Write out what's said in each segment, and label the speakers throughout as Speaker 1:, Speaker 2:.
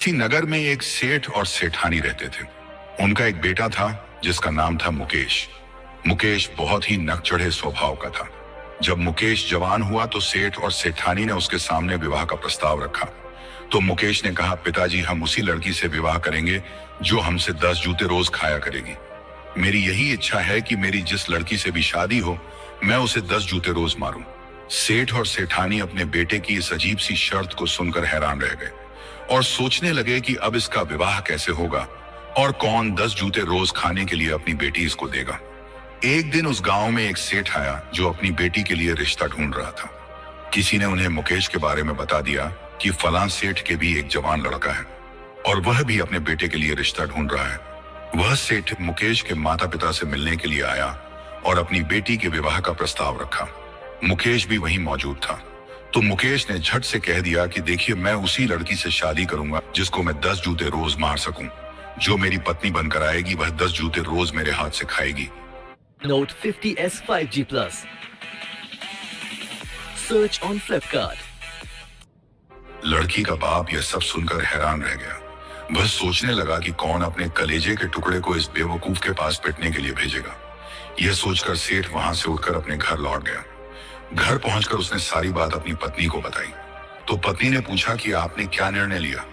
Speaker 1: किसी नगर में एक सेठ और सेठानी रहते थे। उनका एक बेटा था जिसका नाम था मुकेश। मुकेश बहुत ही नक चढ़े स्वभाव का था। जब मुकेश जवान हुआ तो सेठ और सेठानी ने उसके सामने विवाह का प्रस्ताव रखा। तो मुकेश ने कहा, पिताजी, हम उसी लड़की से विवाह करेंगे जो हमसे 10 जूते रोज खाया करेगी। मेरी यही इच्छा है कि मेरी जिस लड़की से भी शादी हो, मैं उसे 10 जूते रोज मारूं। सेठ और सेठानी अपने बेटे की इस अजीब सी शर्त को सुनकर हैरान रह गए और सोचने लगे कि अब इसका विवाह कैसे होगा और कौन 10 जूते रोज खाने के लिए अपनी बेटी इसको देगा। एक दिन उस गांव में एक सेठ आया जो अपनी बेटी के लिए रिश्ता ढूंढ रहा था। किसी ने उन्हें मुकेश के बारे में बता दिया कि फलां सेठ के भी एक जवान लड़का है और वह भी अपने बेटे के लिए रिश्ता ढूंढ रहा है। वह सेठ मुकेश के माता पिता से मिलने के लिए आया और अपनी बेटी के विवाह का प्रस्ताव रखा। मुकेश भी वहीं मौजूद था। तो मुकेश ने झट से कह दिया कि देखिए, मैं उसी लड़की से शादी करूंगा जिसको मैं 10 जूते रोज मार सकूं। जो मेरी पत्नी बनकर आएगी वह 10 जूते रोज मेरे हाथ से खाएगी।
Speaker 2: Note 50s 5G Plus. Search on Flipkart.
Speaker 1: लड़की का बाप यह सब सुनकर हैरान रह गया। वह सोचने लगा कि कौन अपने कलेजे के टुकड़े को इस बेवकूफ के पास पिटने के लिए भेजेगा। यह सोचकर सेठ वहां से उठकर अपने घर लौट गया। घर पहुंचकर उसने सारी बात अपनी पत्नी को बताई। तो पत्नी ने पूछा कि आपने क्या निर्णय लिया।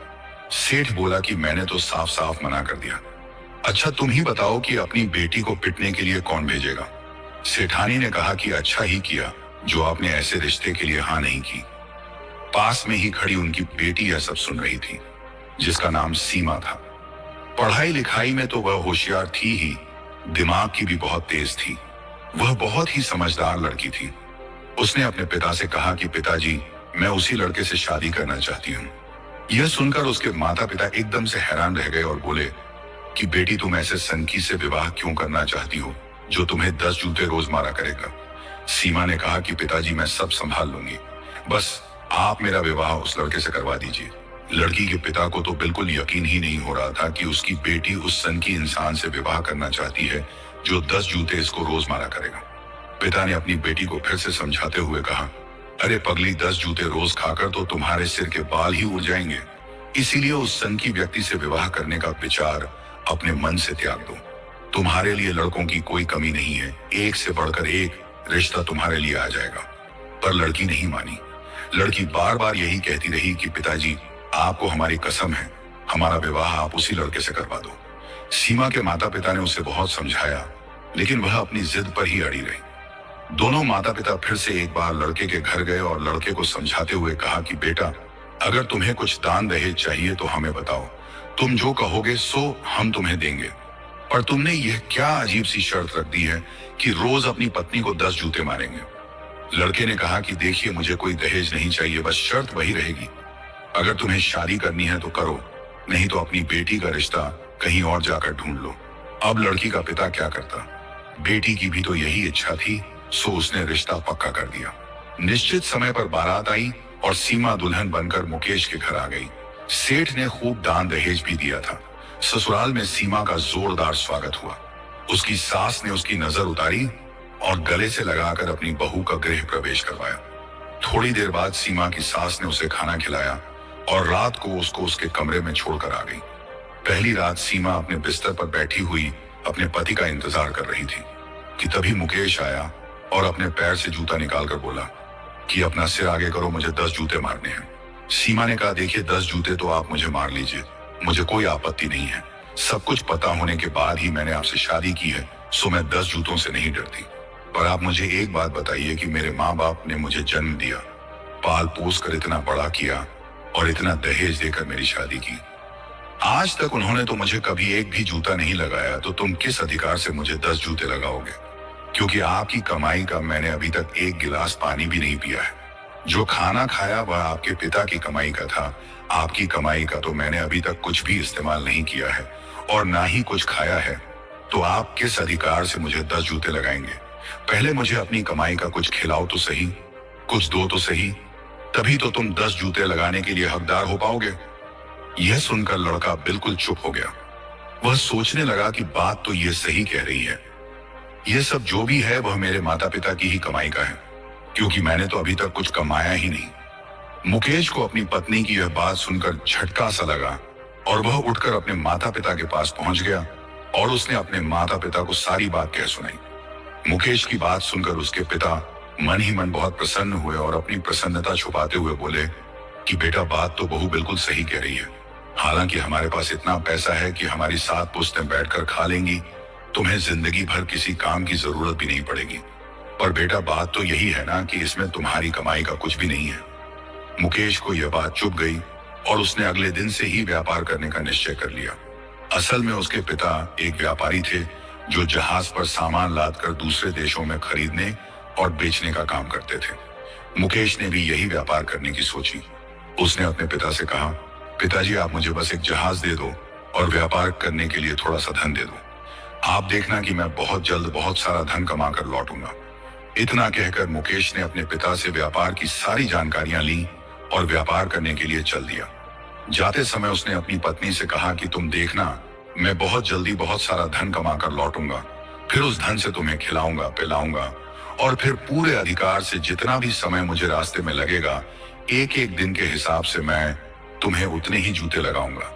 Speaker 1: सेठ बोला कि मैंने तो साफ साफ मना कर दिया। अच्छा, तुम ही बताओ कि अपनी बेटी को पिटने के लिए कौन भेजेगा। सेठानी ने कहा कि अच्छा ही किया जो आपने ऐसे रिश्ते के लिए हाँ नहीं की। पास में ही खड़ी उनकी बेटी यह सब सुन रही थी, जिसका नाम सीमा था। पढ़ाई लिखाई में तो वह होशियार थी ही, दिमाग की भी बहुत तेज थी। वह बहुत ही समझदार लड़की थी। उसने अपने पिता से कहा कि पिताजी, मैं उसी लड़के से शादी करना चाहती हूँ। यह सुनकर उसके माता पिता एकदम से हैरान रह गए और बोले कि बेटी, तुम ऐसे सनकी से विवाह क्यों करना चाहती हो जो तुम्हें 10 जूते रोज मारा करेगा। सीमा ने कहा कि पिताजी, मैं सब संभाल लूंगी, बस आप मेरा विवाह उस लड़के से करवा दीजिए। लड़की के पिता को तो बिल्कुल यकीन ही नहीं हो रहा था कि उसकी बेटी उस सनकी इंसान से विवाह करना चाहती है जो 10 जूते इसको रोज मारा करेगा। पिता ने अपनी बेटी को फिर से समझाते हुए कहा, अरे पगली, 10 जूते रोज खाकर तो तुम्हारे सिर के बाल ही उड़ जाएंगे। इसीलिए उस सनकी व्यक्ति से विवाह करने का विचार अपने मन से त्याग दो। तुम्हारे लिए लड़कों की कोई कमी नहीं है, एक से बढ़कर एक रिश्ता तुम्हारे लिए आ जाएगा। पर लड़की नहीं मानी। लड़की बार बार यही कहती रही कि पिताजी, आपको हमारी कसम है, हमारा विवाह आप उसी लड़के से करवा दो। सीमा के माता पिता ने उसे बहुत समझाया, लेकिन वह अपनी जिद पर ही अड़ी रही। दोनों माता पिता फिर से एक बार लड़के के घर गए और लड़के को समझाते हुए कहा कि बेटा, अगर तुम्हें कुछ दान दहेज चाहिए तो हमें बताओ, तुम जो कहोगे सो हम तुम्हें देंगे। पर तुमने यह क्या अजीब सी शर्त रख दी है कि रोज अपनी पत्नी को 10 जूते मारेंगे। लड़के ने कहा कि देखिए, मुझे कोई दहेज नहीं चाहिए, बस शर्त वही रहेगी, अगर तुम्हें शादी करनी है तो करो, नहीं तो अपनी बेटी का रिश्ता कहीं और जाकर ढूंढ लो। अब लड़की का पिता क्या करता, बेटी की भी तो यही इच्छा थी, सो उसने रिश्ता पक्का कर दिया। निश्चित समय पर बारात आई और सीमा दुल्हन बनकर मुकेश के घर आ गई। सेठ ने खूब दान दहेज भी दिया था। ससुराल में सीमा का जोरदार स्वागत हुआ। उसकी सास ने उसकी नजर उतारी और गले से लगाकर अपनी बहू का गृह प्रवेश करवाया। थोड़ी देर बाद सीमा की सास ने उसे खाना खिलाया और रात को उसको उसके कमरे में छोड़कर आ गई। पहली रात सीमा अपने बिस्तर पर बैठी हुई अपने पति का इंतजार कर रही थी कि तभी मुकेश आया और अपने पैर से जूता निकालकर बोला कि अपना सिर आगे करो, मुझे 10 जूते मारने हैं। सीमा ने कहा, देखिए, 10 जूते तो आप मुझे मार लीजिए, मुझे कोई आपत्ति नहीं है। सब कुछ पता होने के बाद ही मैंने आपसे शादी की है, सो मैं 10 जूतों से नहीं डरती। पर आप मुझे एक बात बताइए कि मेरे माँ बाप ने मुझे जन्म दिया, पाल पोस कर इतना बड़ा किया और इतना दहेज देकर मेरी शादी की। आज तक उन्होंने तो मुझे कभी एक भी जूता नहीं लगाया, तो तुम किस अधिकार से मुझे 10 जूते लगाओगे? क्योंकि आपकी कमाई का मैंने अभी तक एक गिलास पानी भी नहीं पिया है। जो खाना खाया वह आपके पिता की कमाई का था, आपकी कमाई का तो मैंने अभी तक कुछ भी इस्तेमाल नहीं किया है और ना ही कुछ खाया है। तो आप किस अधिकार से मुझे 10 जूते लगाएंगे? पहले मुझे अपनी कमाई का कुछ खिलाओ तो सही, कुछ दो तो सही, तभी तो तुम 10 जूते लगाने के लिए हकदार हो पाओगे। यह सुनकर लड़का बिल्कुल चुप हो गया। वह सोचने लगा कि बात तो यह सही कह रही है, यह सब जो भी है वह मेरे माता पिता की ही कमाई का है, क्योंकि मैंने तो अभी तक कुछ कमाया ही नहीं। मुकेश को अपनी पत्नी की यह बात सुनकर झटका सा लगा और वह उठकर अपने माता पिता के पास पहुंच गया और उसने अपने माता पिता को सारी बात कह सुनाई। मुकेश की बात सुनकर उसके पिता मन ही मन बहुत प्रसन्न हुए और अपनी प्रसन्नता छुपाते हुए बोले कि बेटा, बात तो बहू बिल्कुल सही कह रही है। हालांकि हमारे पास इतना पैसा है कि हमारी 7 पुश्तें बैठकर खा लेंगी, तुम्हें जिंदगी भर किसी काम की जरूरत भी नहीं पड़ेगी। पर बेटा, बात तो यही है ना कि इसमें तुम्हारी कमाई का कुछ भी नहीं है। मुकेश को यह बात चुभ गई और उसने अगले दिन से ही व्यापार करने का निश्चय कर लिया। असल में उसके पिता एक व्यापारी थे जो जहाज पर सामान लादकर दूसरे देशों में खरीदने और बेचने का काम करते थे। मुकेश ने भी यही व्यापार करने की सोची। उसने अपने पिता से कहा, पिताजी, आप मुझे बस एक जहाज दे दो और व्यापार करने के लिए थोड़ा सा धन दे दो। आप देखना कि मैं बहुत जल्द बहुत सारा धन कमा कर लौटूंगा। इतना कहकर मुकेश ने अपने पिता से व्यापार की सारी जानकारियां ली और व्यापार करने के लिए चल दिया। जाते समय उसने अपनी पत्नी से कहा कि तुम देखना, मैं बहुत जल्दी बहुत सारा धन कमा कर लौटूंगा। फिर उस धन से तुम्हें खिलाऊंगा, पिलाऊंगा और फिर पूरे अधिकार से जितना भी समय मुझे रास्ते में लगेगा, एक एक दिन के हिसाब से मैं तुम्हें उतने ही जूते लगाऊंगा।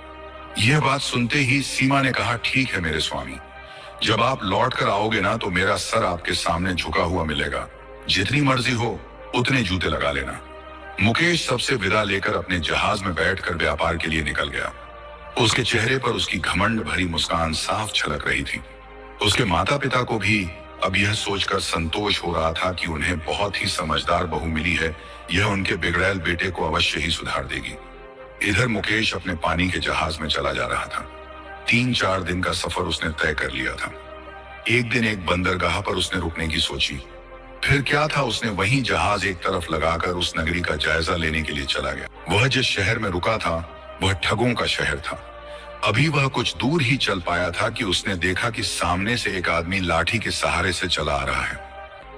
Speaker 1: यह बात सुनते ही सीमा ने कहा, ठीक है मेरे स्वामी, जब आप लौट कर आओगे ना तो मेरा सर आपके सामने झुका हुआ मिलेगा। जितनी मर्जी हो उतने जूते लगा लेना। मुकेश सबसे विदा लेकर अपने जहाज में बैठकर व्यापार के लिए निकल गया। उसके चेहरे पर उसकी घमंड भरी मुस्कान साफ झलक रही थी। उसके माता पिता को भी अब यह सोचकर संतोष हो रहा था कि उन्हें बहुत ही समझदार बहू मिली है। यह उनके बिगड़ैल बेटे को अवश्य ही सुधार देगी। इधर मुकेश अपने पानी के जहाज में चला जा रहा था। 3-4 दिन का सफर उसने तय कर लिया था। एक दिन एक बंदरगाह पर उसने रुकने की सोची। फिर क्या था, उसने वहीं जहाज एक तरफ लगाकर उस नगरी का जायजा लेने के लिए चला गया। वह जिस शहर में रुका था वह ठगों का शहर था। अभी वह कुछ दूर ही चल पाया था कि उसने देखा कि सामने से एक आदमी लाठी के सहारे से चला आ रहा है।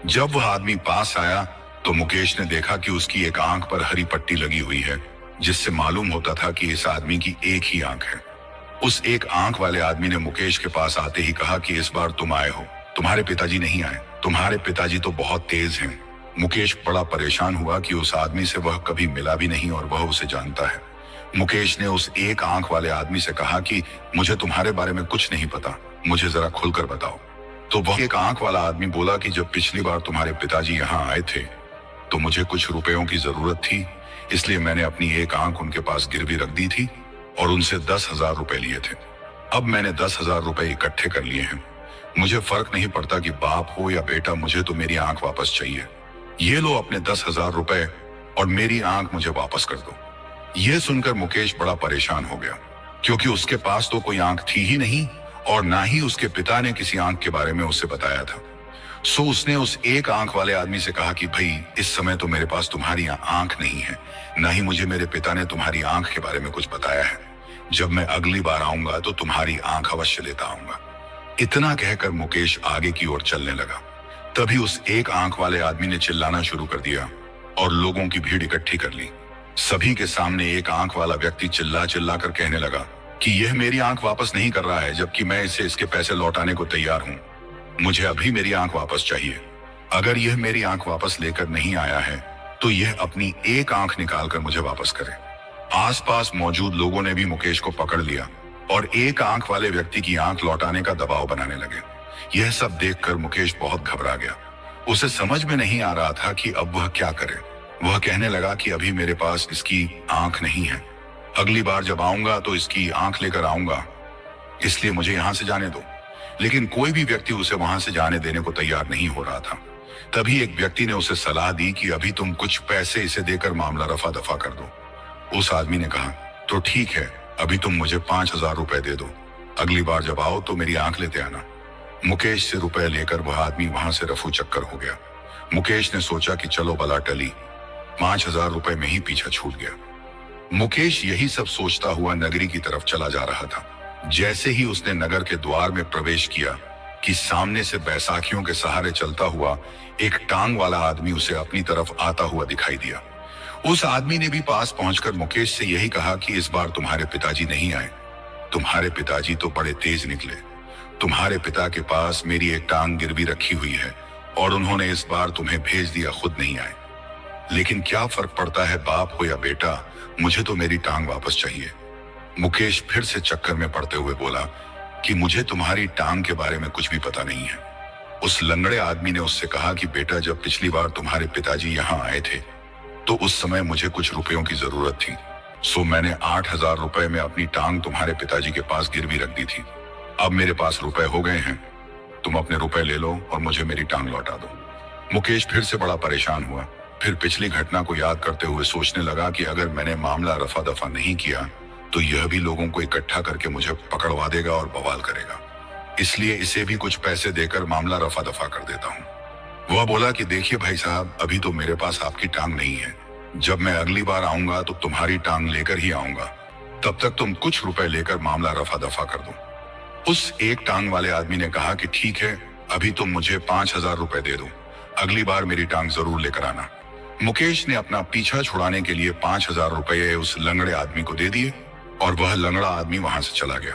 Speaker 1: जब वह आदमी पास आया तो मुकेश ने देखा कि उसकी एक आंख पर हरी पट्टी लगी हुई है, जिससे मालूम होता था कि इस आदमी की एक ही आंख है। उस एक आंख वाले आदमी ने मुकेश के पास आते ही कहा कि इस बार तुम आए हो, तुम्हारे पिताजी नहीं आए। तुम्हारे पिताजी तो बहुत तेज हैं। मुकेश बड़ा परेशान हुआ कि उस आदमी से वह कभी मिला भी नहीं और वह उसे जानता है। मुकेश ने उस एक आंख वाले आदमी से कहा कि मुझे तुम्हारे बारे में कुछ नहीं पता, मुझे जरा खुलकर बताओ। तो वह एक आंख वाला आदमी बोला कि जब पिछली बार तुम्हारे पिताजी यहाँ आए थे तो मुझे कुछ रुपयों की जरूरत थी, इसलिए मैंने अपनी एक आंख उनके पास गिरवी रख दी थी और उनसे 10,000 रुपए लिए थे। अब मैंने 10,000 रुपए इकट्ठे कर लिए हैं। मुझे फर्क नहीं पड़ता कि बाप हो या बेटा, मुझे तो मेरी आंख वापस चाहिए। ये लो अपने 10,000 रुपए और मेरी आंख मुझे वापस कर दो। यह सुनकर मुकेश बड़ा परेशान हो गया, क्योंकि उसके पास तो कोई आंख थी ही नहीं और ना ही उसके पिता ने किसी आंख के बारे में उसे बताया था। सो उसने उस एक आंख वाले आदमी से कहा कि भाई, इस समय तो मेरे पास तुम्हारी आंख नहीं है, ना ही मुझे मेरे पिता ने तुम्हारी आंख के बारे में कुछ बताया है। जब मैं अगली बार आऊंगा तो तुम्हारी आंख अवश्य लेता आऊंगा। इतना कहकर मुकेश आगे की ओर चलने लगा। तभी उस एक आंख वाले आदमी ने चिल्लाना शुरू कर दिया और लोगों की भीड़ इकट्ठी कर ली। सभी के सामने एक आंख वाला व्यक्ति चिल्ला चिल्ला कर कहने लगा कि यह मेरी आंख वापस नहीं कर रहा है, जबकि मैं इसे इसके पैसे लौटाने को तैयार हूं। मुझे अभी मेरी आंख वापस चाहिए। अगर यह मेरी आंख वापस लेकर नहीं आया है तो यह अपनी एक आंख निकालकर मुझे वापस करे। आसपास मौजूद लोगों ने भी मुकेश को पकड़ लिया और एक आंख वाले व्यक्ति की आंख लौटाने का दबाव बनाने लगे। यह सब देखकर मुकेश बहुत घबरा गया। उसे समझ में नहीं आ रहा था कि अब वह क्या करे। वह कहने लगा कि अभी मेरे पास इसकी आंख नहीं है, अगली बार जब आऊंगा तो इसकी आंख लेकर आऊंगा, इसलिए मुझे यहां से जाने दो। लेकिन कोई भी व्यक्ति उसे वहां से जाने देने को तैयार नहीं हो रहा था। तभी एक व्यक्ति ने उसे सलाह दी कि अभी तुम कुछ पैसे इसे देकर मामला रफा दफा कर दो। उस आदमी ने कहा, तो ठीक है, अभी तुम मुझे 5,000 रुपए दे दो, अगली बार जब आओ तो मेरी आंख लेते आना। मुकेश से रुपए लेकर वह आदमी वहां से रफू चक्कर हो गया। मुकेश ने सोचा कि चलो बला टली, 5,000 रुपए में ही पीछा छूट गया। मुकेश यही सब सोचता हुआ नगरी की तरफ चला जा रहा था। जैसे ही उसने नगर के द्वार में प्रवेश किया कि सामने से बैसाखियों के सहारे चलता हुआ एक टांग वाला आदमी उसे अपनी तरफ आता हुआ दिखाई दिया। उस आदमी ने भी पास पहुंचकर मुकेश से यही कहा कि इस बार तुम्हारे पिताजी नहीं आए। तुम्हारे पिताजी तो बड़े तेज निकले। तुम्हारे पिता के पास मेरी एक टांग गिरवी रखी हुई है और उन्होंने इस बार तुम्हें भेज दिया, खुद नहीं आए। लेकिन क्या फर्क पड़ता है, बाप हो या बेटा, मुझे तो मेरी टांग वापस चाहिए। मुकेश फिर से चक्कर में पड़ते हुए बोला कि मुझे तुम्हारी टांग के बारे में कुछ भी पता नहीं है। उस लंगड़े आदमी ने उससे कहा कि बेटा, जब पिछली बार तुम्हारे पिताजी यहाँ आए थे तो उस समय मुझे कुछ रुपयों की जरूरत थी, सो मैंने 8,000 रुपए में अपनी टांग तुम्हारे पिताजी के पास गिरवी रख दी थी। अब मेरे पास रुपए हो गए हैं, तुम अपने रुपए ले लो और मुझे मेरी टांग लौटा दो। मुकेश फिर से बड़ा परेशान हुआ। फिर पिछली घटना को याद करते हुए सोचने लगा कि अगर मैंने मामला रफा दफा नहीं किया तो यह भी लोगों को इकट्ठा करके मुझे पकड़वा देगा और बवाल करेगा, इसलिए इसे भी कुछ पैसे देकर मामला रफा दफा कर देता हूँ। वह बोला कि देखिए भाई साहब, अभी तो मेरे पास आपकी टांग नहीं है, जब मैं अगली बार आऊंगा तो तुम्हारी टांग लेकर ही आऊंगा, तब तक तुम कुछ रुपए लेकर मामला रफा दफा कर दो। उस एक टांग वाले आदमी ने कहा कि ठीक है, अभी तुम मुझे 5,000 रुपए दे दो, अगली बार मेरी टांग जरूर लेकर आना। मुकेश ने अपना पीछा छुड़ाने के लिए 5,000 रुपए उस लंगड़े आदमी को दे दिए और वह लंगड़ा आदमी वहां से चला गया।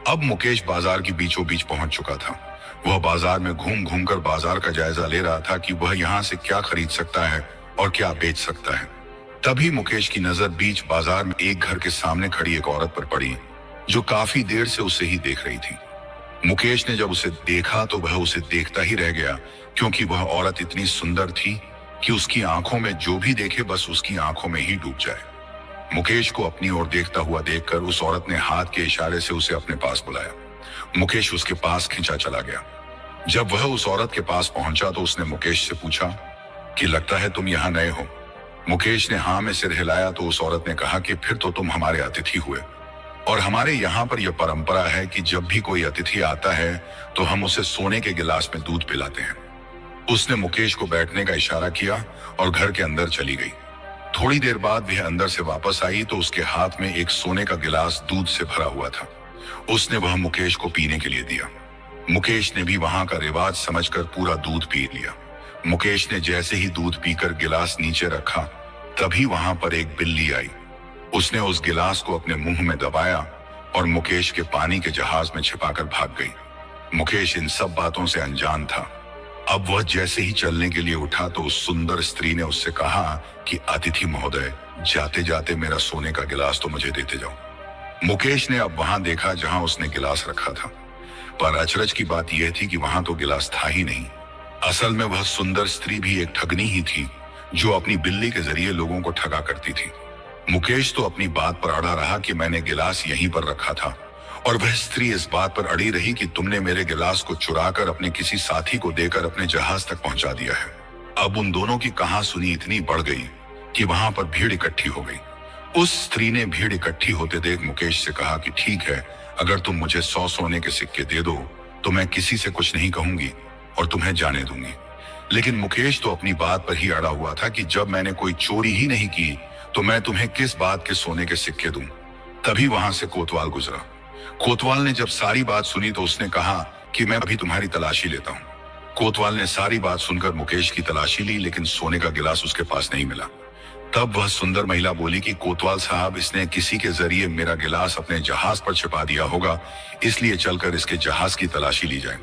Speaker 1: अब मुकेश बाजार की बीचों बीच पहुंच चुका था। वह बाजार में घूम घूम कर बाजार का जायजा ले रहा था कि वह यहाँ से क्या खरीद सकता है और क्या बेच सकता है। तभी मुकेश की नजर बीच बाजार में एक घर के सामने खड़ी एक औरत पर पड़ी जो काफी देर से उसे ही देख रही थी। मुकेश ने जब उसे देखा तो वह उसे देखता ही रह गया, क्योंकि वह औरत इतनी सुंदर थी कि उसकी आंखों में जो भी देखे बस उसकी आंखों में ही डूब जाए। मुकेश को अपनी ओर देखता हुआ देखकर उस औरत ने हाथ के इशारे से उसे अपने पास बुलाया। मुकेश उसके पास खींचा चला गया। जब वह उस औरत के पास पहुंचा तो उसने मुकेश से पूछा कि लगता है तुम यहाँ नए हो। मुकेश ने हाँ में सिर हिलाया तो उस औरत ने कहा कि फिर तो तुम हमारे अतिथि हुए, और हमारे यहाँ पर यह परंपरा है कि जब भी कोई अतिथि आता है तो हम उसे सोने के गिलास में दूध पिलाते हैं। उसने मुकेश को बैठने का इशारा किया और घर के अंदर चली गई। थोड़ी देर बाद वह अंदर से वापस आई तो उसके हाथ में एक सोने का गिलास दूध से भरा हुआ था। उसने वह मुकेश को पीने के लिए दिया। मुकेश ने भी वहां का रिवाज समझकर पूरा दूध पी लिया। मुकेश ने जैसे ही दूध पीकर गिलास नीचे रखा तभी वहां पर एक बिल्ली आई। उसने उस गिलास को अपने मुंह में दबाया और मुकेश के पानी के जहाज में छिपाकर भाग गई। मुकेश इन सब बातों से अनजान था। अब वह जैसे ही चलने के लिए उठा तो उस सुंदर स्त्री ने उससे कहा कि अतिथि महोदय, जाते जाते मेरा सोने का गिलास तो मुझे देते जाओ। मुकेश ने अब वहां देखा जहां उसने गिलास रखा था, पर अचरज की बात यह थी कि वहां तो गिलास था ही नहीं। असल में वह सुंदर स्त्री भी एक ठगनी ही थी जो अपनी बिल्ली के जरिए लोगों को ठगा करती थी। मुकेश तो अपनी बात पर अड़ा रहा कि मैंने गिलास यहीं पर रखा था, और वह स्त्री इस बात पर अड़ी रही कि तुमने मेरे गिलास को चुराकर अपने किसी साथी को देकर अपने जहाज तक पहुंचा दिया है। अब उन दोनों की कहासुनी इतनी बढ़ गई कि वहां पर भीड़ इकट्ठी हो गई। उस स्त्री ने भीड़ इकट्ठी होते देख मुकेश से कहा कि ठीक है, अगर तुम मुझे 100 सोने के सिक्के दे दो तो मैं किसी से कुछ नहीं कहूंगी और तुम्हें जाने दूंगी। लेकिन मुकेश तो अपनी बात पर ही अड़ा हुआ था कि जब मैंने कोई चोरी ही नहीं की तो मैं तुम्हें किस बात के सोने के सिक्के दूं। तभी वहां से कोतवाल गुजरा। कोतवाल ने जब सारी बात सुनी तो उसने कहा कि मैं अभी तुम्हारी तलाशी लेता हूँ। कोतवाल ने सारी बात सुनकर मुकेश की तलाशी ली, लेकिन सोने का गिलास उसके पास नहीं मिला। तब वह सुंदर महिला बोली कि कोतवाल साहब, इसने किसी के जरिए मेरा गिलास अपने जहाज पर छिपा दिया होगा, इसलिए चलकर इसके जहाज की तलाशी ली जाए।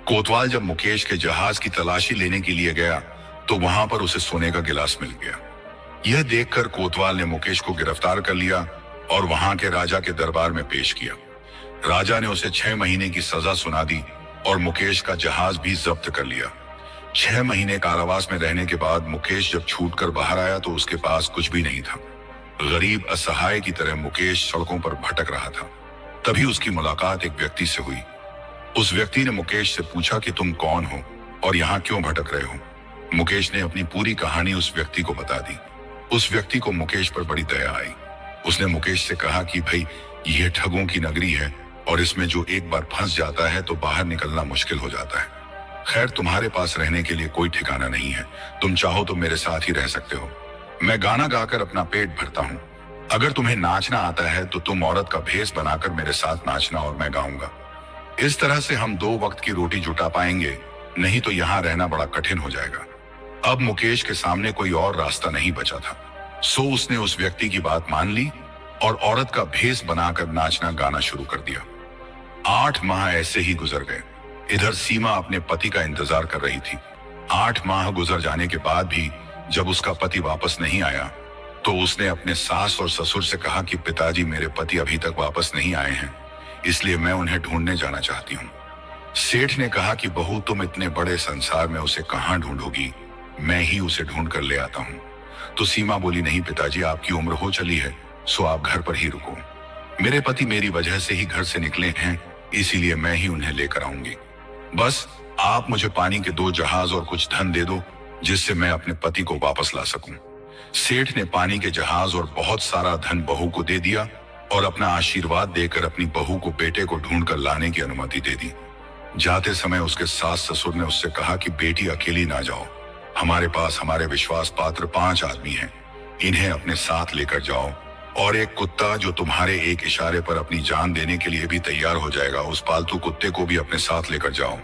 Speaker 1: कोतवाल जब मुकेश के जहाज की तलाशी लेने के लिए गया तो वहां पर उसे सोने का गिलास मिल गया। यह देखकर कोतवाल ने मुकेश को गिरफ्तार कर लिया और वहां के राजा के दरबार में पेश किया। राजा ने उसे 6 महीने की सजा सुना दी और मुकेश का जहाज भी जब्त कर लिया। 6 महीने कारावास में रहने के बाद मुकेश जब छूटकर बाहर आया तो उसके पास कुछ भी नहीं था। गरीब असहाय की तरह मुकेश सड़कों पर भटक रहा था। तभी उसकी मुलाकात एक व्यक्ति से हुई। उस व्यक्ति ने मुकेश से पूछा कि तुम कौन हो और यहाँ क्यों भटक रहे हो। मुकेश ने अपनी पूरी कहानी उस व्यक्ति को बता दी। उस व्यक्ति को मुकेश पर बड़ी दया आई। उसने मुकेश से कहा कि भाई, यह ठगों की नगरी है और इसमें जो एक बार फंस जाता है तो बाहर निकलना मुश्किल हो जाता है। खैर, तुम्हारे पास रहने के लिए कोई ठिकाना नहीं है, तुम चाहो तो मेरे साथ ही रह सकते हो। मैं गाना गाकर अपना पेट भरता हूँ। अगर तुम्हें नाचना आता है तो तुम औरत का भेष बनाकर मेरे साथ नाचना और मैं गाऊंगा। इस तरह से हम 2 वक्त की रोटी जुटा पाएंगे, नहीं तो यहाँ रहना बड़ा कठिन हो जाएगा। अब मुकेश के सामने कोई और रास्ता नहीं बचा था, सो उसने उस व्यक्ति की बात मान ली और औरत का भेष बनाकर नाचना गाना शुरू कर दिया। 8 माह ऐसे ही गुजर गए। इधर सीमा अपने पति का इंतजार कर रही थी। 8 माह गुजर जाने के बाद भी जब उसका पति वापस नहीं आया तो उसने अपने सास और ससुर से कहा कि पिताजी, मेरे पति अभी तक वापस नहीं आए हैं, इसलिए मैं उन्हें ढूंढने जाना चाहती हूँ। सेठ ने कहा कि बहू, तुम इतने बड़े संसार में उसे कहाँ ढूंढोगी, मैं ही उसे ढूंढ कर ले आता हूँ। तो सीमा बोली, नहीं पिताजी, आपकी उम्र हो चली है, सो आप घर पर ही रुको। मेरे पति मेरी वजह से ही घर से निकले हैं, इसीलिए मैं ही उन्हें लेकर आऊंगी। बस आप मुझे पानी के 2 जहाज और कुछ धन दे दो, जिससे मैं अपने पति को वापस ला सकूं। सेठ ने पानी के जहाज और बहुत सारा धन बहू को दे दिया और अपना आशीर्वाद देकर अपनी बहू को बेटे को ढूंढ कर लाने की अनुमति दे दी। जाते समय उसके सास ससुर ने उससे कहा कि बेटी, अकेली ना जाओ, हमारे पास हमारे विश्वास पात्र 5 आदमी हैं, इन्हें अपने साथ लेकर जाओ, और एक कुत्ता जो तुम्हारे एक इशारे पर अपनी जान देने के लिए भी तैयार हो जाएगा, उस पालतू कुत्ते को भी अपने साथ लेकर जाओ।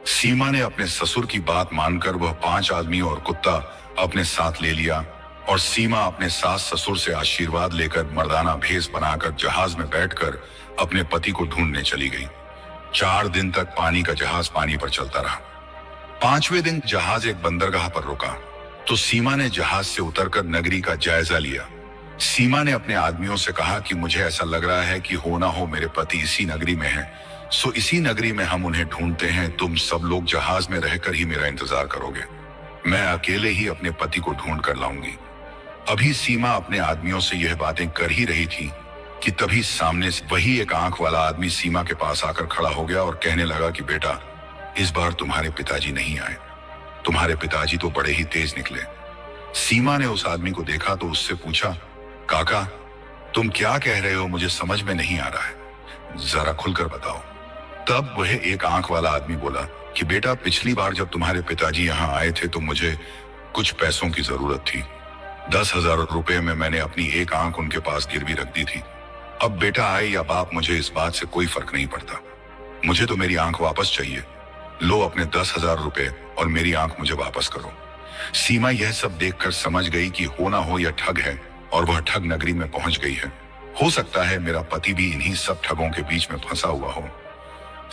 Speaker 1: सीमा ने अपने ससुर की बात मानकर वह 5 आदमी और कुत्ता अपने साथ ले लिया और सीमा अपने सास ससुर से आशीर्वाद लेकर मर्दाना भेष बनाकर जहाज में बैठकर अपने पति को ढूंढने चली गई। 4 दिन तक पानी का जहाज पानी पर चलता रहा। 5वें दिन जहाज एक बंदरगाह पर रुका तो सीमा ने जहाज से उतरकर नगरी का जायजा लिया। सीमा ने अपने आदमियों से कहा कि मुझे ऐसा लग रहा है कि हो ना हो मेरे पति इसी नगरी में हैं, सो इसी नगरी में हम उन्हें ढूंढते हैं। तुम सब लोग जहाज में रहकर ही मेरा इंतजार करोगे, मैं अकेले ही अपने पति को ढूंढ कर लाऊंगी। अभी सीमा अपने आदमियों से यह बातें कर ही रही थी कि तभी सामने से वही एक आंख वाला आदमी सीमा के पास आकर खड़ा हो गया और कहने लगा कि बेटा, इस बार तुम्हारे पिताजी नहीं आए, तुम्हारे पिताजी तो बड़े ही तेज निकले। सीमा ने उस आदमी को देखा तो उससे पूछा, काका, तुम क्या कह रहे हो, मुझे समझ में नहीं आ रहा है, जरा खुलकर बताओ। तब वह एक आंख वाला आदमी बोला कि बेटा, पिछली बार जब तुम्हारे पिताजी यहाँ आए थे तो मुझे कुछ पैसों की जरूरत थी। 10,000 रुपए में मैंने अपनी एक आंख उनके पास गिरवी रख दी थी। अब बेटा आए या बाप, मुझे इस बात से कोई फर्क नहीं पड़ता, मुझे तो मेरी आंख वापस चाहिए। लो अपने 10,000 रुपए और मेरी आंख मुझे वापस करो। सीमा यह सब देखकर समझ गई कि हो ना हो यह ठग है और वह ठग नगरी में पहुंच गई है। हो सकता है मेरा पति भी इन्हीं सब ठगों के बीच में फंसा हुआ हो।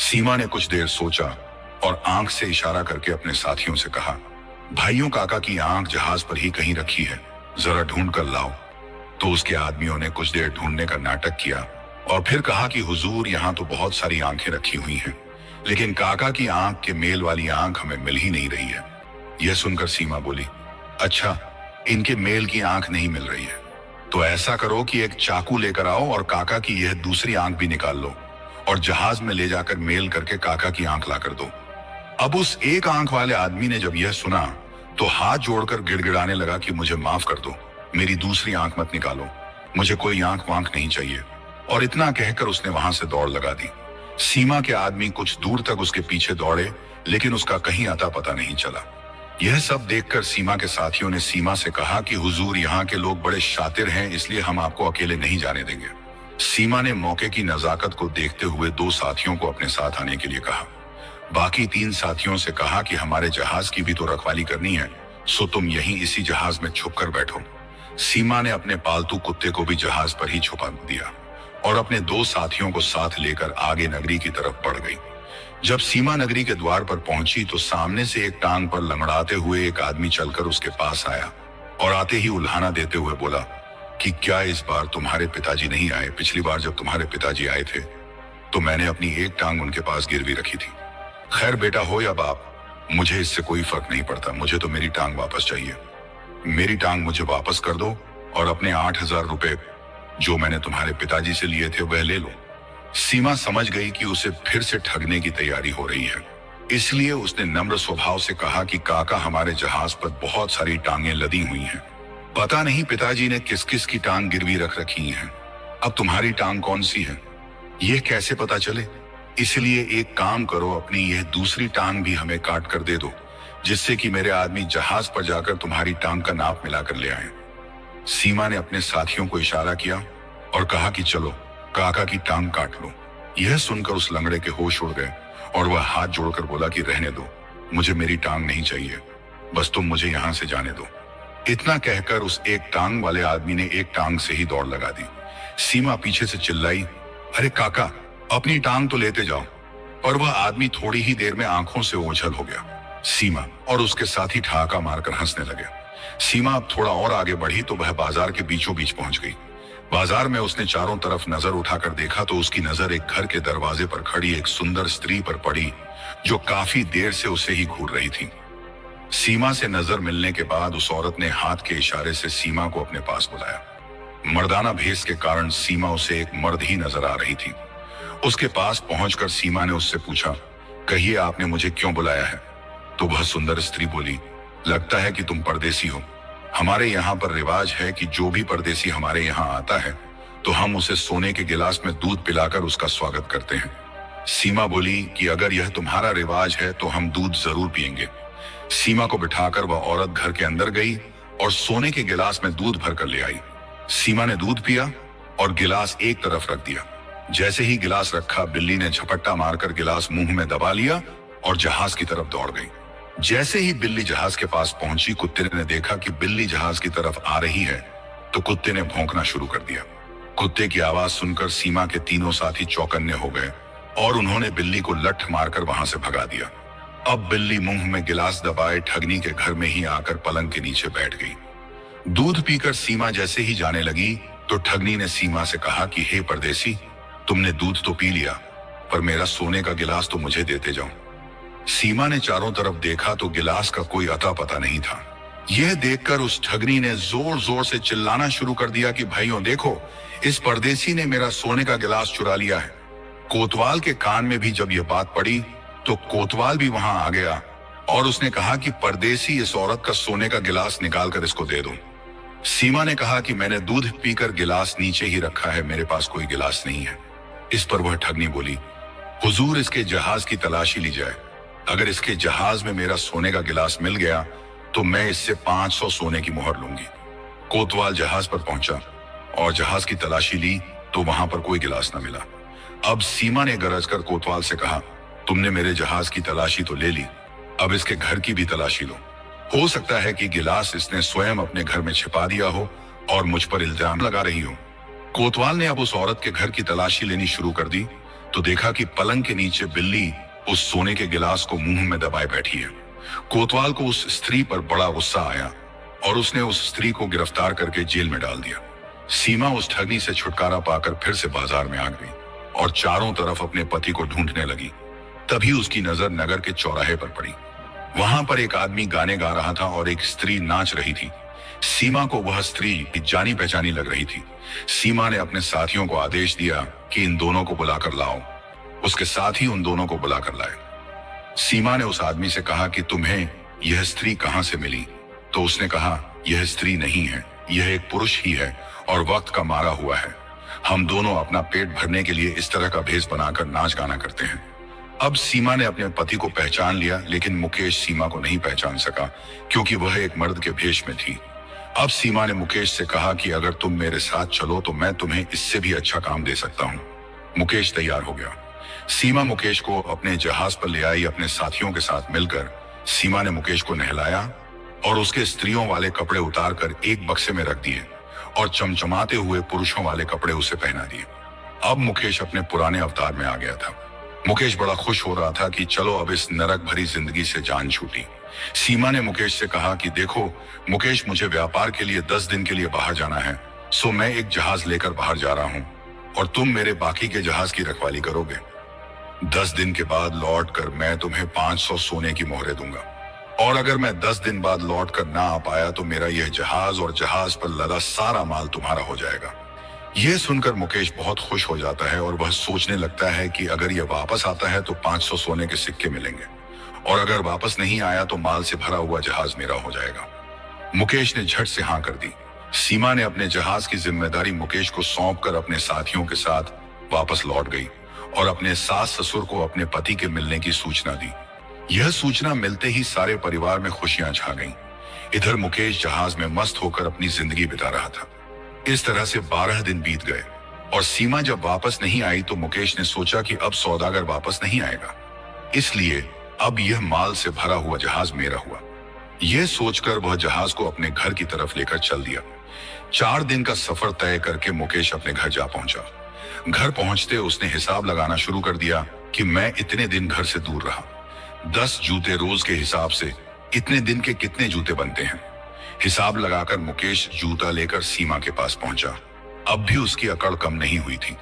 Speaker 1: सीमा ने कुछ देर सोचा और आंख से इशारा करके अपने साथियों से कहा, भाइयों, काका की आंख जहाज पर ही कहीं रखी है, जरा ढूंढ कर लाओ। तो उसके आदमियों ने कुछ देर ढूंढने का नाटक किया और फिर कहा कि हुजूर, यहाँ तो बहुत सारी आंखें रखी हुई हैं, लेकिन काका की आंख के मेल वाली आंख हमें मिल ही नहीं रही है। यह सुनकर सीमा बोली, अच्छा, इनके मेल की आंख नहीं मिल रही है, तो ऐसा करो कि एक चाकू लेकर आओ और काका की यह दूसरी आंख भी निकाल लो और जहाज में ले जाकर मेल करके काका की आंख लाकर दो। अब उस एक आंख वाले आदमी ने जब यह सुना तो हाथ जोड़कर गिड़गिड़ाने लगा कि मुझे माफ कर दो, मेरी दूसरी आंख मत निकालो, मुझे कोई आंख वांख नहीं चाहिए। और इतना कहकर उसने वहां से दौड़ लगा दी। सीमा के आदमी कुछ दूर तक उसके पीछे दौड़े, लेकिन उसका कहीं आता पता नहीं चला। यह सब देखकर सीमा के साथियों ने सीमा से कहा कि हुजूर, यहाँ के लोग बड़े शातिर हैं, इसलिए हम आपको अकेले नहीं जाने देंगे। सीमा ने मौके की नजाकत को देखते हुए 2 साथियों को अपने साथ आने के लिए कहा। बाकी 3 साथियों से कहा कि हमारे जहाज की भी तो रखवाली करनी है, सो तुम यहीं इसी जहाज में छुप कर बैठो। सीमा ने अपने पालतू कुत्ते को भी जहाज पर ही छुपा दिया और अपने 2 साथियों को साथ लेकर आगे नगरी की तरफ बढ़ गई। जब सीमा नगरी के द्वार पर पहुंची तो सामने से एक टांग पर लंगड़ाते हुए एक आदमी चलकर उसके पास आया और आते ही उल्हाना देते हुए बोला कि क्या इस बार तुम्हारे पिताजी नहीं आए? पिछली बार जब तुम्हारे पिताजी आए थे तो मैंने अपनी एक टांग उनके पास गिरवी रखी थी। खैर बेटा हो या बाप, मुझे इससे कोई फर्क नहीं पड़ता, मुझे तो मेरी टांग वापस चाहिए। मेरी टांग मुझे वापस कर दो और अपने 8,000 रुपए जो मैंने तुम्हारे पिताजी से लिए थे वह ले लो। सीमा समझ गई कि उसे फिर से ठगने की तैयारी हो रही है, इसलिए उसने नम्र स्वभाव से कहा कि काका, हमारे जहाज पर बहुत सारी टांगें लदी हुई हैं, पता नहीं पिताजी ने किस किस की टांग गिरवी रख रखी हैं। अब तुम्हारी टांग कौन सी है यह कैसे पता चले? इसलिए एक काम करो, अपनी यह दूसरी टांग भी हमें काट कर दे दो, जिससे कि मेरे आदमी जहाज पर जाकर तुम्हारी टांग का नाप मिलाकर ले आए। सीमा ने अपने साथियों को इशारा किया और कहा कि चलो काका की टांग काट लो। यह सुनकर उस लंगड़े के होश उड़ गए और वह हाथ जोड़कर बोला कि रहने दो, मुझे मेरी टांग नहीं चाहिए, बस तुम मुझे यहाँ से जाने दो। इतना कहकर उस एक टांग वाले आदमी ने एक टांग से ही दौड़ लगा दी। सीमा पीछे से चिल्लाई, अरे काका, अपनी टांग तो लेते जाओ। और वह आदमी थोड़ी ही देर में आंखों से ओझल हो गया। सीमा और उसके साथी ठहाका मारकर हंसने लगे। सीमा अब थोड़ा और आगे बढ़ी तो वह बाजार के बीचों बीच पहुंच गई। बाजार में उसने चारों तरफ नजर उठाकर देखा तो उसकी नजर एक घर के दरवाजे पर खड़ी एक सुंदर स्त्री पर पड़ी जो काफी देर से उसे ही घूर रही थी। सीमा से नजर मिलने के बाद उस औरत ने हाथ के इशारे से सीमा को अपने पास बुलाया। मर्दाना भेष के कारण सीमा उसे एक मर्द ही नजर आ रही थी। उसके पास पहुंचकर सीमा ने उससे पूछा, कहिए आपने मुझे क्यों बुलाया है? तो वह सुंदर स्त्री बोली, लगता है कि तुम परदेसी हो। हमारे यहाँ पर रिवाज है कि जो भी परदेसी हमारे यहाँ आता है तो हम उसे सोने के गिलास में दूध पिलाकर उसका स्वागत करते हैं। सीमा बोली कि अगर यह तुम्हारा रिवाज है तो हम दूध जरूर पिएंगे। सीमा को बिठाकर वह औरत घर के अंदर गई और सोने के गिलास में दूध भरकर ले आई। सीमा ने दूध पिया और गिलास एक तरफ रख दिया। जैसे ही गिलास रखा, बिल्ली ने झपट्टा मारकर गिलास मुंह में दबा लिया और जहाज की तरफ दौड़ गई। जैसे ही बिल्ली जहाज के पास पहुंची, कुत्ते ने देखा कि बिल्ली जहाज की तरफ आ रही है तो कुत्ते ने भौंकना शुरू कर दिया। कुत्ते की आवाज सुनकर सीमा के तीनों साथी चौकन्ने हो गए और उन्होंने बिल्ली को लठ मारकर वहां से भगा दिया। अब बिल्ली मुंह में गिलास दबाए ठगनी के घर में ही आकर पलंग के नीचे बैठ गई। दूध पीकर सीमा जैसे ही जाने लगी तो ठगनी ने सीमा से कहा कि हे परदेसी, तुमने दूध तो पी लिया पर मेरा सोने का गिलास तो मुझे देते जाओ। सीमा ने चारों तरफ देखा तो गिलास का कोई अता पता नहीं था। यह देखकर उस ठगनी ने जोर जोर से चिल्लाना शुरू कर दिया कि भाइयों देखो, इस परदेसी ने मेरा सोने का गिलास चुरा लिया है। कोतवाल के कान में भी जब यह बात पड़ी तो कोतवाल भी वहां आ गया और उसने कहा कि परदेसी, इस औरत का सोने का गिलास निकाल कर इसको दे दो। सीमा ने कहा कि मैंने दूध पीकर गिलास नीचे ही रखा है, मेरे पास कोई गिलास नहीं है। इस पर वह ठगनी बोली, हुजूर इसके जहाज की तलाशी ली जाए। अगर इसके जहाज में मेरा सोने का गिलास मिल गया तो मैं इससे 500 सोने की मोहर लूंगी। कोतवाल जहाज पर पहुंचा और जहाज की तलाशी ली तो वहां पर कोई गिलास न मिला। अब सीमा ने गरजकर कोतवाल से कहा, तुमने मेरे जहाज की तलाशी तो ले ली, अब इसके घर की भी तलाशी लो। हो सकता है कि गिलास इसने स्वयं अपने घर में छिपा दिया हो और मुझ पर इल्जाम लगा रही हो। कोतवाल ने अब उस औरत के घर की तलाशी लेनी शुरू कर दी तो देखा कि पलंग के नीचे बिल्ली उस सोने के गिलास को मुंह में दबाए बैठी है। कोतवाल को उस स्त्री पर बड़ा गुस्सा आया और उसने उस स्त्री को गिरफ्तार करके जेल में डाल दिया। सीमा उस ठगी से छुटकारा पाकर फिर से बाजार में आ गई और चारों तरफ अपने पति को ढूंढने लगी। तभी उसकी नजर नगर के चौराहे पर पड़ी। वहां पर एक आदमी गाने गा रहा था और एक स्त्री नाच रही थी। सीमा को वह स्त्री जानी पहचानी लग रही थी। सीमा ने अपने साथियों को आदेश दिया कि इन दोनों को बुलाकर लाओ। उसके साथी उन दोनों को बुलाकर लाए। सीमा ने उस आदमी से कहा कि तुम्हें यह स्त्री कहां से मिली? तो उसने कहा, यह स्त्री नहीं है, यह एक पुरुष ही है और वक्त का मारा हुआ है। हम दोनों अपना पेट भरने के लिए इस तरह का भेष बनाकर नाच गाना करते हैं। अब सीमा ने अपने पति को पहचान लिया, लेकिन मुकेश सीमा को नहीं पहचान सका क्योंकि वह एक मर्द के भेष में थी। अब सीमा ने मुकेश से कहा कि अगर तुम मेरे साथ चलो तो मैं तुम्हें इससे भी अच्छा काम दे सकता हूँ। मुकेश तैयार हो गया। सीमा मुकेश को अपने जहाज पर ले आई। अपने साथियों के साथ मिलकर सीमा ने मुकेश को नहलाया और उसके स्त्रियों वाले कपड़े उतारकर एक बक्से में रख दिए और चमचमाते हुए पुरुषों वाले कपड़े उसे पहना दिए। अब मुकेश अपने पुराने अवतार में आ गया था। मुकेश बड़ा खुश हो रहा था कि चलो अब इस नरक भरी जिंदगी से जान छूटी। सीमा ने मुकेश से कहा कि देखो मुकेश, मुझे व्यापार के लिए 10 दिन के लिए बाहर जाना है, सो मैं एक जहाज लेकर बाहर जा रहा हूँ और तुम मेरे बाकी के जहाज की रखवाली करोगे। 10 दिन के बाद लौट कर मैं तुम्हें 500 सोने की मोहरें दूंगा और अगर मैं 10 दिन बाद लौट कर ना आ पाया तो मेरा यह जहाज और जहाज पर लदा सारा माल तुम्हारा हो जाएगा। यह सुनकर मुकेश बहुत खुश हो जाता है और वह सोचने लगता है कि अगर यह वापस आता है तो 500 सोने के सिक्के मिलेंगे और अगर वापस नहीं आया तो माल से भरा हुआ जहाज मेरा हो जाएगा। मुकेश ने झट से हाँ कर दी। सीमा ने अपने जहाज की जिम्मेदारी मुकेश को सौंपकर अपने साथियों के साथ वापस लौट गई और अपने सास ससुर को अपने पति के मिलने की सूचना दी। यह सूचना मिलते ही सारे परिवार में खुशियां छा गईं। इधर मुकेश जहाज में मस्त होकर अपनी जिंदगी बिता रहा था। इस तरह से 12 दिन बीत गए और सीमा जब वापस नहीं आई तो मुकेश ने सोचा कि अब सौदागर वापस नहीं आएगा, इसलिए अब यह माल से भरा हुआ जहाज मेरा हुआ। यह सोचकर वह जहाज को अपने घर की तरफ लेकर चल दिया। 4 दिन का सफर तय करके मुकेश अपने घर जा पहुंचा। घर पहुंचते उसने हिसाब लगाना शुरू कर दिया कि मैं इतने दिन घर से दूर रहा, 10 जूते रोज के हिसाब से इतने दिन के कितने जूते बनते हैं। हिसाब लगाकर मुकेश जूता लेकर सीमा के पास पहुंचा। अब भी उसकी अकड़ कम नहीं हुई थी।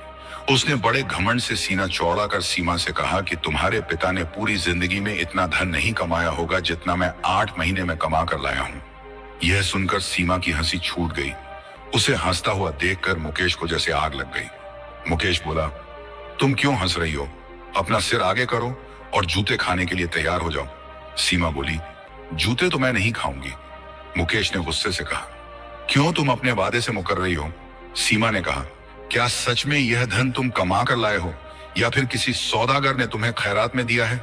Speaker 1: उसने बड़े घमंड से सीना चौड़ा कर सीमा से कहा कि तुम्हारे पिता ने पूरी जिंदगी में इतना धन नहीं कमाया होगा जितना मैं 8 महीने में कमा कर लाया हूं। यह सुनकर सीमा की हंसी छूट गई। उसे हंसता हुआ देखकर मुकेश को जैसे आग लग गई। मुकेश बोला, तुम क्यों हंस रही हो? अपना सिर आगे करो और जूते खाने के लिए तैयार हो जाओ। सीमा बोली, जूते तो मैं नहीं खाऊंगी। मुकेश ने गुस्से से कहा, क्यों, तुम अपने वादे से मुकर रही हो? सीमा ने कहा, क्या सच में यह धन तुम कमा कर लाए हो या फिर किसी सौदागर ने तुम्हें खैरात में दिया है?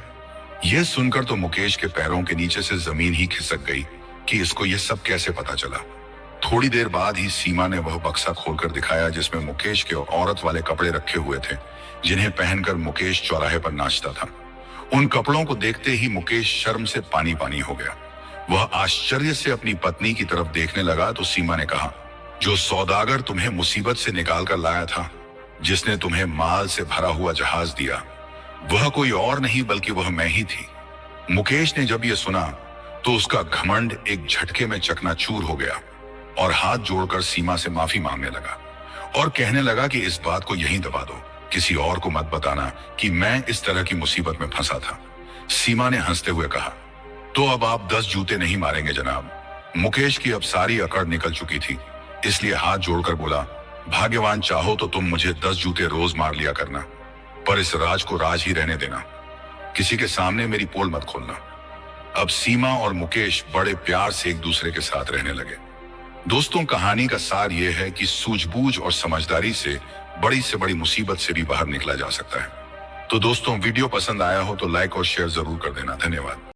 Speaker 1: यह सुनकर तो मुकेश के पैरों के नीचे से जमीन ही खिसक गई कि इसको यह सब कैसे पता चला। थोड़ी देर बाद ही सीमा ने वह बक्सा खोलकर दिखाया जिसमें मुकेश के औरत वाले कपड़े रखे हुए थे जिन्हें पहनकर मुकेश चौराहे पर नाचता था। उन कपड़ों को देखते ही मुकेश शर्म से पानी पानी हो गया। वह आश्चर्य से अपनी पत्नी की तरफ देखने लगा तो सीमा ने कहा, जो सौदागर तुम्हें मुसीबत से निकाल कर लाया था, जिसने तुम्हें माल से भरा हुआ जहाज दिया, वह कोई और नहीं बल्कि वह मैं ही थी। मुकेश ने जब यह सुना तो उसका घमंड एक झटके में चकनाचूर हो गया और हाथ जोड़कर सीमा से माफी मांगने लगा और कहने लगा कि इस बात को यहीं दबा दो, किसी और को मत बताना कि मैं इस तरह की मुसीबत में फंसा था। सीमा ने हंसते हुए कहा, तो अब आप 10 जूते नहीं मारेंगे जनाब। मुकेश की अब सारी अकड़ निकल चुकी थी, इसलिए हाथ जोड़कर बोला, भाग्यवान चाहो तो तुम मुझे 10 जूते रोज मार लिया करना, पर इस राज को राज ही रहने देना। किसी के सामने मेरी पोल मत खोलना। अब सीमा और मुकेश बड़े प्यार से एक दूसरे के साथ रहने लगे। दोस्तों, कहानी का सार यह है कि सूझबूझ और समझदारी से बड़ी मुसीबत से भी बाहर निकला जा सकता है। तो दोस्तों, वीडियो पसंद आया हो तो लाइक और शेयर जरूर कर देना। धन्यवाद।